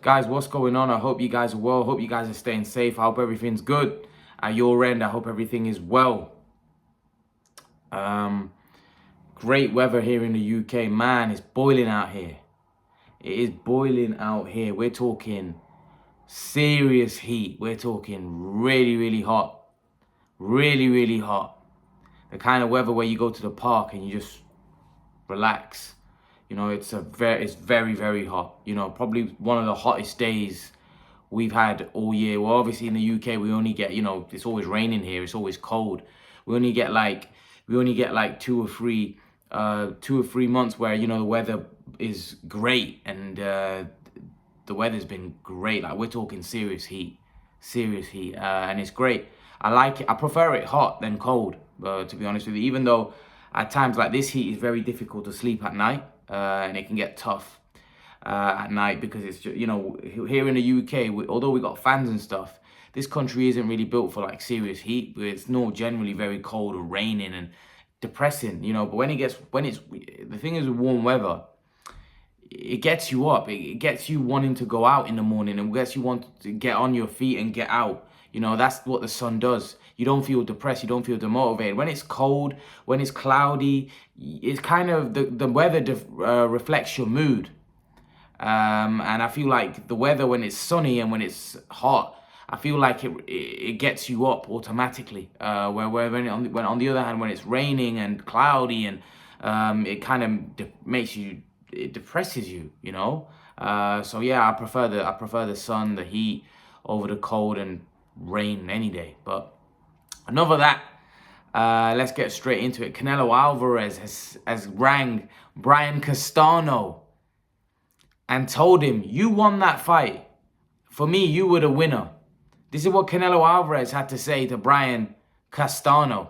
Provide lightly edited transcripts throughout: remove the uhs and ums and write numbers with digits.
Guys, what's going on? I hope you guys are well. Hope you guys are staying safe. I hope everything's good at your end. I hope everything is well. Great weather here in the UK. Man, it's boiling out here. It is boiling out here. We're talking serious heat. We're talking really, really hot. Really, really hot. The kind of weather where you go to the park and you just relax. You know, it's very, very hot. You know, probably one of the hottest days we've had all year. Well, obviously in the UK we only get, it's always raining here. It's always cold. We only get like 2 or 3 months where the weather is great, and the weather's been great. Like, we're talking serious heat, and it's great. I like it. I prefer it hot than cold, to be honest with you. Even though at times like this heat is very difficult to sleep at night, and it can get tough at night because it's just, here in the UK, although we got fans and stuff, this country isn't really built for like serious heat. It's not generally very cold or raining and depressing, But the thing is with warm weather, it gets you up. It gets you wanting to go out in the morning, and gets you want to get on your feet and get out. That's what the sun does. You don't feel depressed. You don't feel demotivated. When it's cold, when it's cloudy, it's kind of the weather reflects your mood. And I feel like the weather when it's sunny and when it's hot, I feel like it gets you up automatically. Where when on the other hand, when it's raining and cloudy and it kind of it depresses you. So yeah, I prefer the sun, the heat over the cold and rain any day. But enough of that. Let's get straight into it. Canelo Alvarez has rang Brian Castano and told him, "You won that fight. For me, you were the winner." This is what Canelo Alvarez had to say to Brian Castano.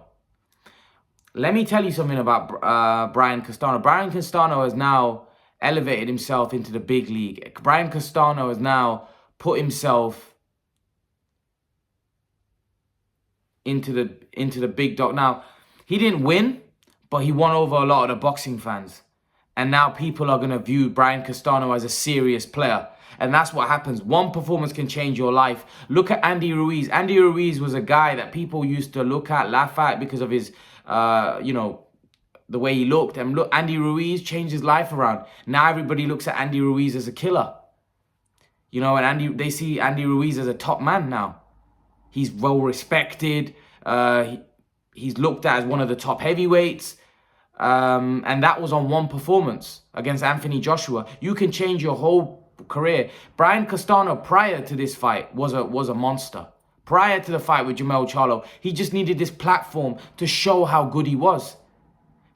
Let me tell you something about Brian Castano. Brian Castano has now elevated himself into the big league. Brian Castano has now put himself into the big dog. Now, he didn't win, but he won over a lot of the boxing fans. And now people are going to view Brian Castano as a serious player. And that's what happens. One performance can change your life. Look at Andy Ruiz. Andy Ruiz was a guy that people used to look at, laugh at because of his, the way he looked. And look, Andy Ruiz changed his life around. Now everybody looks at Andy Ruiz as a killer. And they see Andy Ruiz as a top man now. He's well respected. He's looked at as one of the top heavyweights. And that was on one performance against Anthony Joshua. You can change your whole career. Brian Castano, prior to this fight, was a monster. Prior to the fight with Jermell Charlo, he just needed this platform to show how good he was.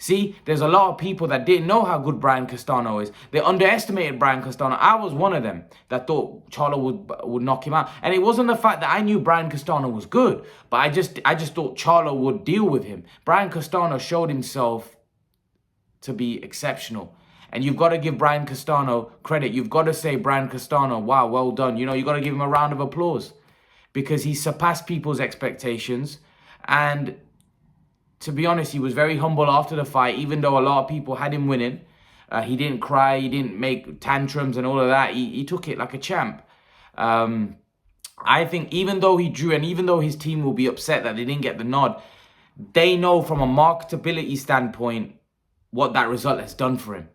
See, there's a lot of people that didn't know how good Brian Castano is. They underestimated Brian Castano. I was one of them that thought Charlo would knock him out. And it wasn't the fact that I knew Brian Castano was good, but I just thought Charlo would deal with him. Brian Castano showed himself to be exceptional. And you've got to give Brian Castano credit. You've got to say, Brian Castano, wow, well done. You've got to give him a round of applause because he surpassed people's expectations. And to be honest, he was very humble after the fight, even though a lot of people had him winning. He didn't cry. He didn't make tantrums and all of that. He took it like a champ. I think even though he drew, and even though his team will be upset that they didn't get the nod, they know from a marketability standpoint what that result has done for him.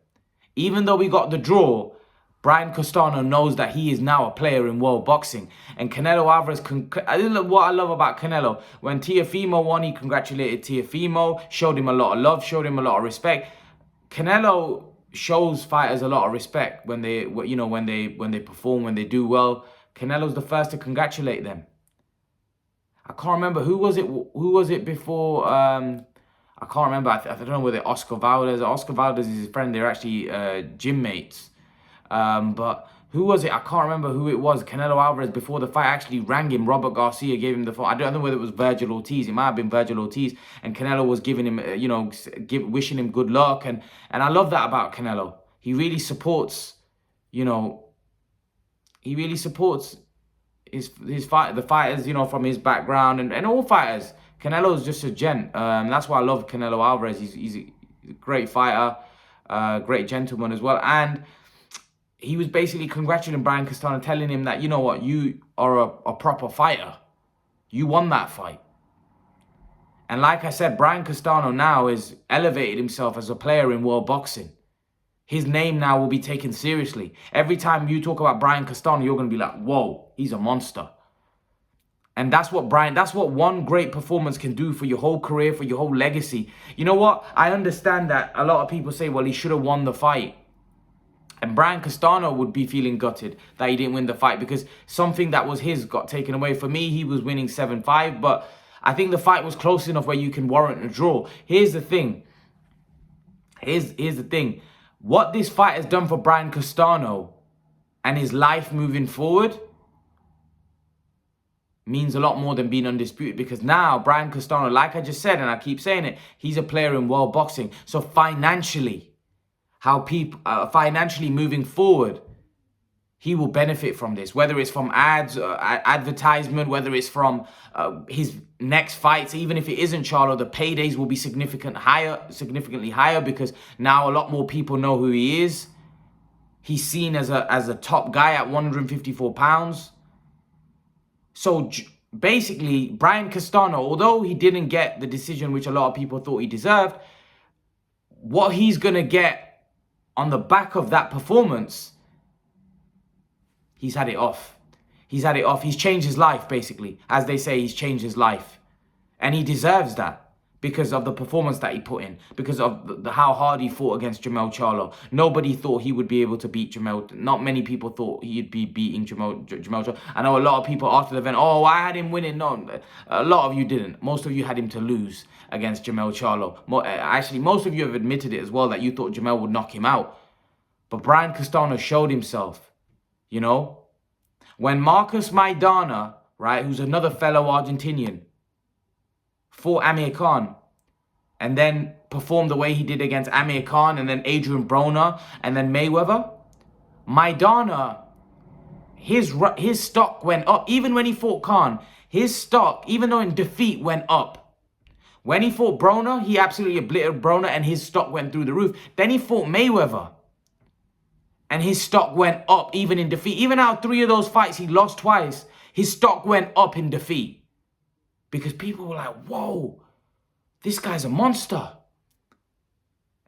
Even though we got the draw, Brian Castano knows that he is now a player in world boxing. And Canelo Alvarez, what I love about Canelo, when Teofimo won, he congratulated Teofimo, showed him a lot of love, showed him a lot of respect. Canelo shows fighters a lot of respect when they perform, when they do well. Canelo's the first to congratulate them. I can't remember who was it before. I can't remember. I don't know whether Oscar Valdez. Oscar Valdez is his friend. They're actually gym mates. But who was it? I can't remember who it was. Canelo Alvarez, before the fight, actually rang him. Robert Garcia gave him the phone. I don't know whether it was Virgil Ortiz. It might have been Virgil Ortiz. And Canelo was giving him, wishing him good luck. And I love that about Canelo. He really supports, he really supports the fighters, from his background and all fighters. Canelo's just a gent. That's why I love Canelo Alvarez. He's a great fighter, great gentleman as well. And he was basically congratulating Brian Castano, telling him that, you know what, you are a proper fighter. You won that fight. And like I said, Brian Castano now has elevated himself as a player in world boxing. His name now will be taken seriously. Every time you talk about Brian Castano, you're going to be like, whoa, he's a monster. And that's what one great performance can do for your whole career, for your whole legacy. You know what? I understand that a lot of people say, well, he should have won the fight. And Brian Castano would be feeling gutted that he didn't win the fight because something that was his got taken away. For me, he was winning 7-5, but I think the fight was close enough where you can warrant a draw. Here's the thing. Here's the thing. What this fight has done for Brian Castano and his life moving forward means a lot more than being undisputed, because now Brian Castano, like I just said, and I keep saying it, he's a player in world boxing. So financially, financially moving forward, he will benefit from this, whether it's from ads, advertisement, whether it's from his next fights. Even if it isn't Charlo, the paydays will be significantly higher because now a lot more people know who he is. He's seen as a top guy at 154 pounds. So basically, Brian Castano, although he didn't get the decision which a lot of people thought he deserved, what he's going to get on the back of that performance, he's had it off. He's had it off. He's changed his life, basically. As they say, he's changed his life. And he deserves that because of the performance that he put in, because of how hard he fought against Jermell Charlo. Nobody thought he would be able to beat Jermell. Not many people thought he'd be beating Jermell Charlo. I know a lot of people after the event, oh, I had him winning. No, a lot of you didn't. Most of you had him to lose against Jermell Charlo. Actually, most of you have admitted it as well, that you thought Jermell would knock him out. But Brian Castano showed himself, you know. When Marcus Maidana, right, who's another fellow Argentinian, fought Amir Khan and then performed the way he did against Amir Khan and then Adrian Broner and then Mayweather, Maidana, his stock went up. Even when he fought Khan, his stock, even though in defeat, went up. When he fought Broner, he absolutely obliterated Broner and his stock went through the roof. Then he fought Mayweather and his stock went up even in defeat. Even out of 3 of those fights, he lost twice. His stock went up in defeat. Because people were like, whoa, this guy's a monster.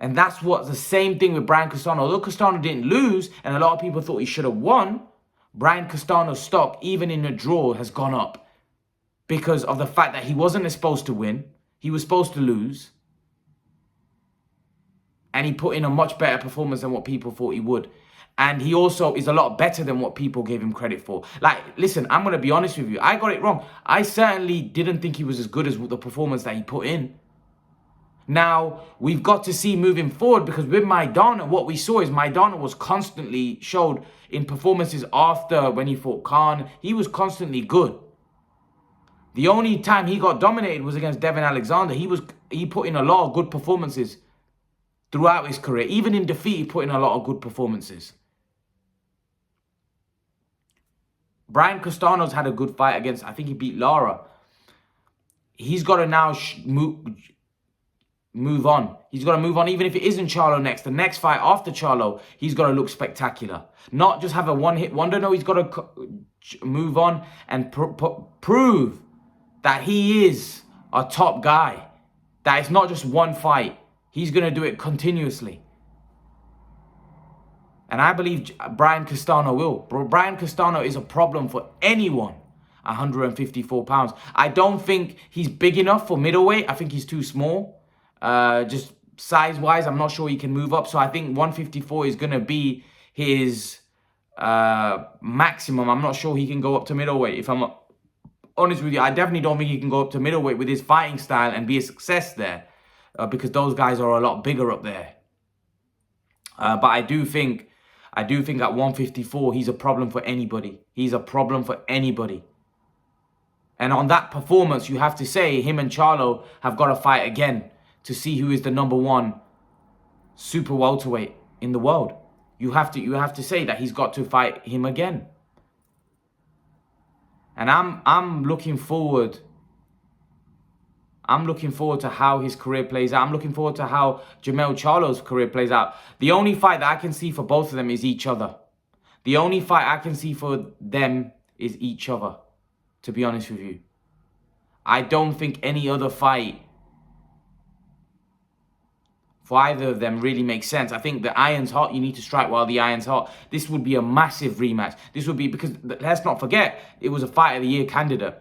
And that's what's the same thing with Brian Castano. Although Castano didn't lose, and a lot of people thought he should have won, Brian Castano's stock, even in a draw, has gone up. Because of the fact that he wasn't supposed to win. He was supposed to lose. And he put in a much better performance than what people thought he would. And he also is a lot better than what people gave him credit for. Like, listen, I'm going to be honest with you. I got it wrong. I certainly didn't think he was as good as the performance that he put in. Now, we've got to see moving forward, because with Maidana, what we saw is Maidana was constantly showed in performances after when he fought Khan. He was constantly good. The only time he got dominated was against Devin Alexander. He put in a lot of good performances throughout his career. Even in defeat, he put in a lot of good performances. Brian Castano's had a good fight against, I think he beat Lara. He's got to now move on. He's got to move on, even if it isn't Charlo next. The next fight after Charlo, he's got to look spectacular. Not just have a one-hit wonder. No, he's got to move on and prove that he is a top guy. That it's not just one fight. He's going to do it continuously. And I believe Brian Castano will. Brian Castano is a problem for anyone 154 pounds. I don't think he's big enough for middleweight. I think he's too small. Just size-wise, I'm not sure he can move up. So I think 154 is going to be his maximum. I'm not sure he can go up to middleweight. If I'm honest with you, I definitely don't think he can go up to middleweight with his fighting style and be a success there. Because those guys are a lot bigger up there. But I do think at 154, he's a problem for anybody. He's a problem for anybody. And on that performance, you have to say him and Charlo have got to fight again to see who is the #1 super welterweight in the world. You have to say that he's got to fight him again. And I'm looking forward. I'm looking forward to how his career plays out. I'm looking forward to how Jermell Charlo's career plays out. The only fight that I can see for both of them is each other. The only fight I can see for them is each other, to be honest with you. I don't think any other fight for either of them really makes sense. I think the iron's hot. You need to strike while the iron's hot. This would be a massive rematch. This would be, because let's not forget, it was a Fight of the Year candidate.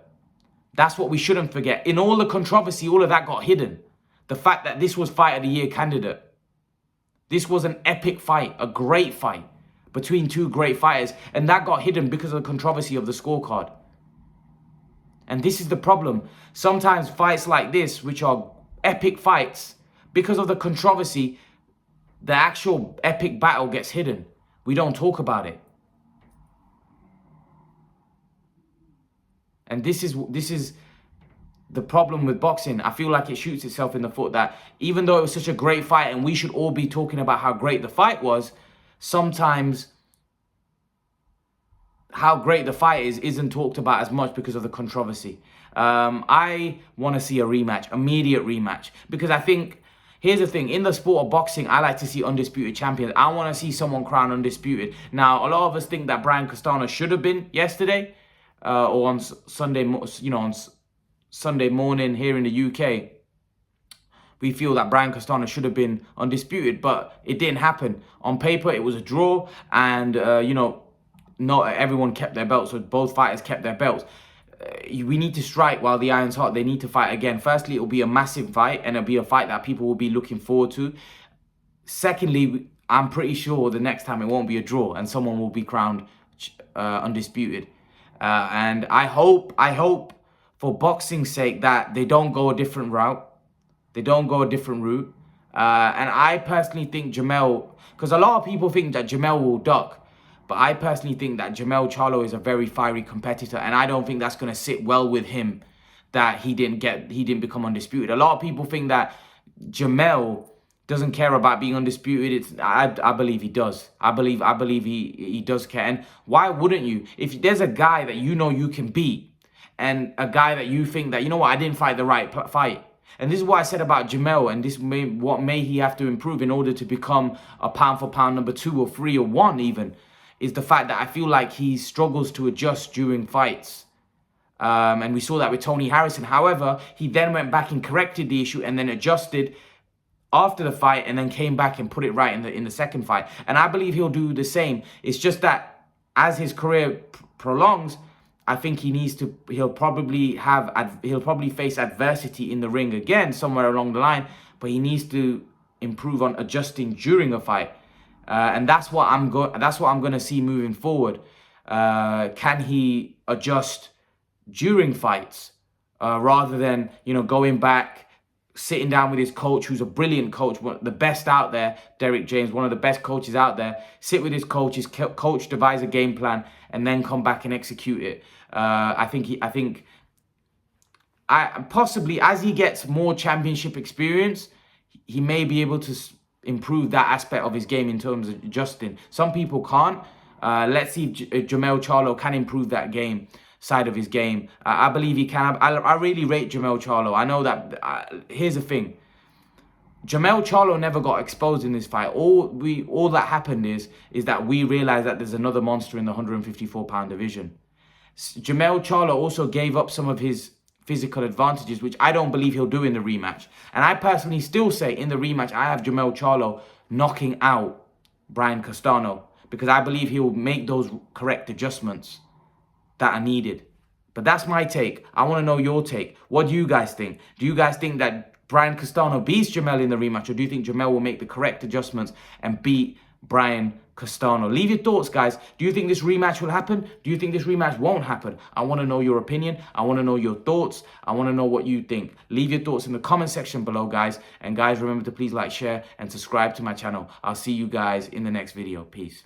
That's what we shouldn't forget. In all the controversy, all of that got hidden. The fact that this was Fight of the Year candidate. This was an epic fight, a great fight between two great fighters. And that got hidden because of the controversy of the scorecard. And this is the problem. Sometimes fights like this, which are epic fights, because of the controversy, the actual epic battle gets hidden. We don't talk about it. And this is the problem with boxing. I feel like it shoots itself in the foot that even though it was such a great fight and we should all be talking about how great the fight was, sometimes how great the fight isn't talked about as much because of the controversy. I want to see a rematch, immediate rematch, because I think, here's the thing, in the sport of boxing, I like to see undisputed champions. I want to see someone crowned undisputed. Now, a lot of us think that Brian Castano should have been yesterday, or on Sunday, on Sunday morning here in the UK. We feel that Brian Castano should have been undisputed, but it didn't happen. On paper, it was a draw, and not everyone kept their belts, so both fighters kept their belts. We need to strike while the iron's hot. They need to fight again. Firstly, it will be a massive fight, and it'll be a fight that people will be looking forward to. Secondly, I'm pretty sure the next time it won't be a draw, and someone will be crowned undisputed. And I hope for boxing's sake that they don't go a different route. They don't go a different route. And I personally think Jermell, because a lot of people think that Jermell will duck, but I personally think that Jermell Charlo is a very fiery competitor, and I don't think that's going to sit well with him that he didn't become undisputed. A lot of people think that Jermell doesn't care about being undisputed. I believe he does. I believe he does care. And why wouldn't you? If there's a guy that you know you can beat, and a guy that you think that, you know what, I didn't fight the right fight. And this is what I said about Jermell, and what may he have to improve in order to become a pound for pound number 2 or 3 or 1 even, is the fact that I feel like he struggles to adjust during fights. And we saw that with Tony Harrison. However, he then went back and corrected the issue and then adjusted after the fight and then came back and put it right in the second fight. And I believe he'll do the same. It's just that as his career prolongs, I think he'll probably face adversity in the ring again somewhere along the line, but he needs to improve on adjusting during a fight. And that's what I'm going to see moving forward. Can he adjust during fights rather than, going back, sitting down with his coach, who's a brilliant coach, one of the best out there, Derek James, one of the best coaches out there. Sit with his coach devise a game plan, and then come back and execute it. I think possibly as he gets more championship experience, he may be able to improve that aspect of his game in terms of adjusting. Some people can't. Let's see if Jermell Charlo can improve that side of his game. I believe he can. I really rate Jermell Charlo. I know that. Here's the thing. Jermell Charlo never got exposed in this fight. All that happened is that we realized that there's another monster in the 154-pound division. Jermell Charlo also gave up some of his physical advantages, which I don't believe he'll do in the rematch. And I personally still say in the rematch, I have Jermell Charlo knocking out Brian Castano, because I believe he will make those correct adjustments that are needed. But that's my take. I want to know your take. What do you guys think? Do you guys think that Brian Castano beats Jermell in the rematch, or do you think Jermell will make the correct adjustments and beat Brian Castano? Leave your thoughts, guys. Do you think this rematch will happen? Do you think this rematch won't happen? I want to know your opinion. I want to know your thoughts. I want to know what you think. Leave your thoughts in the comment section below, guys. And guys, remember to please like, share, and subscribe to my channel. I'll see you guys in the next video. Peace.